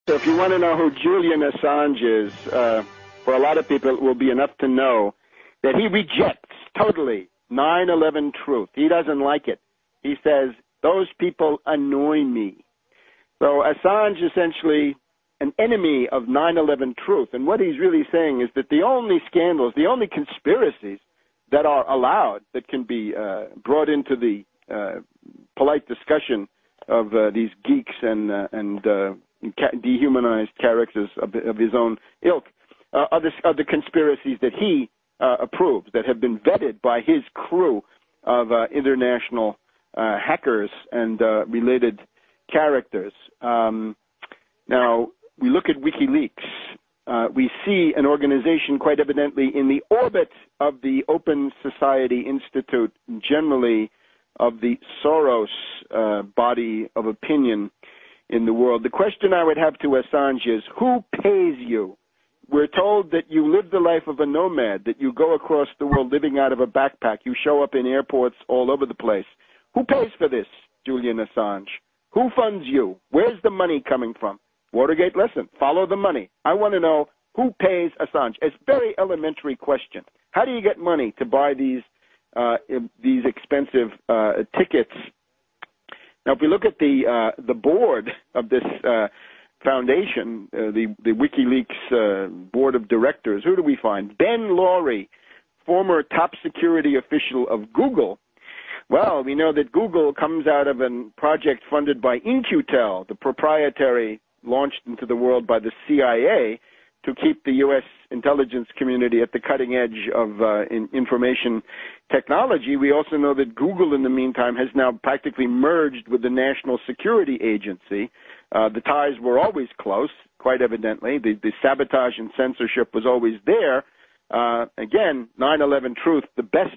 So if you want to know who Julian Assange is, for a lot of people it will be enough to know that he rejects totally 9/11 truth. He doesn't like it. He says, those people annoy me. So Assange is essentially an enemy of 9/11 truth. And what he's really saying is that the only scandals, the only conspiracies that are allowed, that can be brought into the polite discussion of these geeks and dehumanized characters of his own ilk, are the conspiracies that he approves, that have been vetted by his crew of international hackers and related characters. Now, we look at Wikileaks. We see an organization quite evidently in the orbit of the Open Society Institute, generally of the Soros body of opinion in the world. The question I would have to Assange is, who pays you? We're told that you live the life of a nomad, that you go across the world living out of a backpack. You show up in airports all over the place. Who pays for this, Julian Assange? Who funds you? Where's the money coming from? Watergate, listen, follow the money. I want to know who pays Assange. It's a very elementary question. How do you get money to buy these expensive tickets? Now, if we look at the board of this foundation, the WikiLeaks board of directors, who do we find? Ben Laurie, former top security official of Google. Well, we know that Google comes out of a project funded by In-Q-Tel, the proprietary, launched into the world by the CIA, to keep the U.S. intelligence community at the cutting edge of information technology. We also know that Google, in the meantime, has now practically merged with the National Security Agency. The ties were always close, quite evidently. The sabotage and censorship was always there. Again, 9/11 truth, the best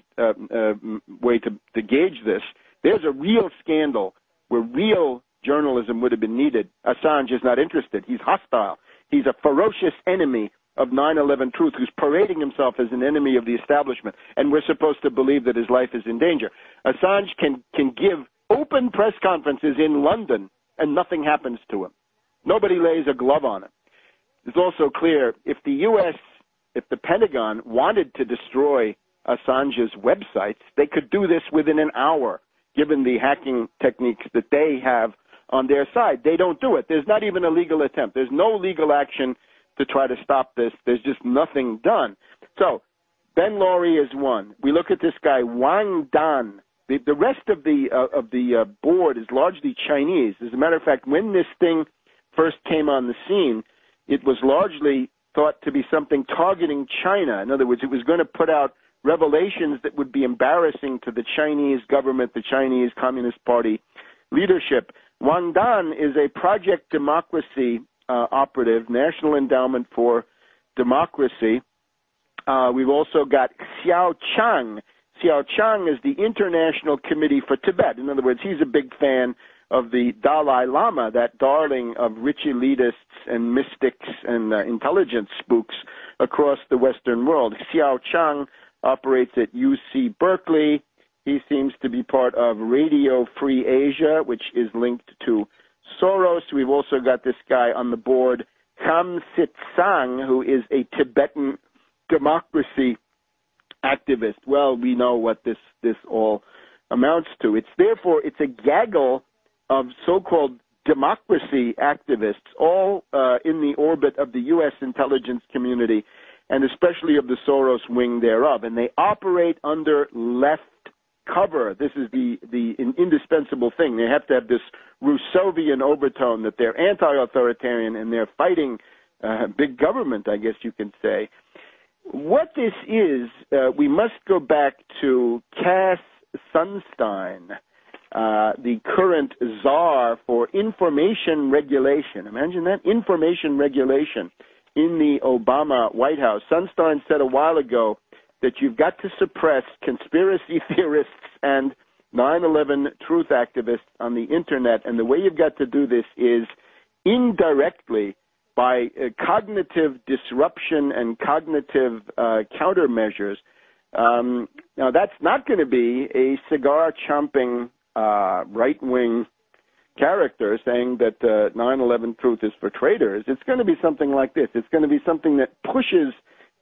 way to gauge this. There's a real scandal where real journalism would have been needed. Assange is not interested. He's hostile. He's a ferocious enemy of 9/11 truth who's parading himself as an enemy of the establishment, and we're supposed to believe that his life is in danger. Assange can give open press conferences in London and nothing happens to him. Nobody lays a glove on him. It's also clear if the U.S., if the Pentagon wanted to destroy Assange's websites, they could do this within an hour, given the hacking techniques that they have on their side. They don't do it. There's not even a legal attempt. There's no legal action to try to stop this. There's just nothing done. So Ben Laurie is one. We look at this guy, Wang Dan. The rest of the board is largely Chinese. As a matter of fact, when this thing first came on the scene, it was largely thought to be something targeting China. In other words, it was going to put out revelations that would be embarrassing to the Chinese government, the Chinese Communist Party leadership. Wang Dan is a Project Democracy operative, National Endowment for Democracy. We've also got Xiao Chang. Xiao Chang is the International Committee for Tibet. In other words, he's a big fan of the Dalai Lama, that darling of rich elitists and mystics and intelligence spooks across the Western world. Xiao Chang operates at UC Berkeley. He seems to be part of Radio Free Asia, which is linked to Soros. We've also got this guy on the board, Kam Sit-sang, who is a Tibetan democracy activist. Well, we know what this all amounts to. It's a gaggle of so-called democracy activists, all in the orbit of the U.S. intelligence community, and especially of the Soros wing thereof. And they operate under left cover. This is the indispensable thing. They have to have this Rousseauvian overtone that they're anti-authoritarian and they're fighting big government, I guess you can say. What this is, we must go back to Cass Sunstein, the current czar for information regulation. Imagine that, information regulation in the Obama White House. Sunstein said a while ago that you've got to suppress conspiracy theorists and 9/11 truth activists on the Internet, and the way you've got to do this is indirectly by cognitive disruption and cognitive countermeasures. Now, that's not going to be a cigar-chomping right-wing character saying that 9/11 truth is for traitors, it's going to be something like this. It's going to be something that pushes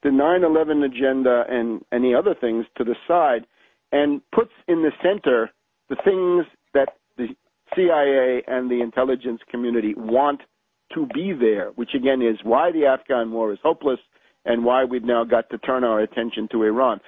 the 9/11 agenda and any other things to the side and puts in the center the things that the CIA and the intelligence community want to be there, which again is why the Afghan war is hopeless and why we've now got to turn our attention to Iran.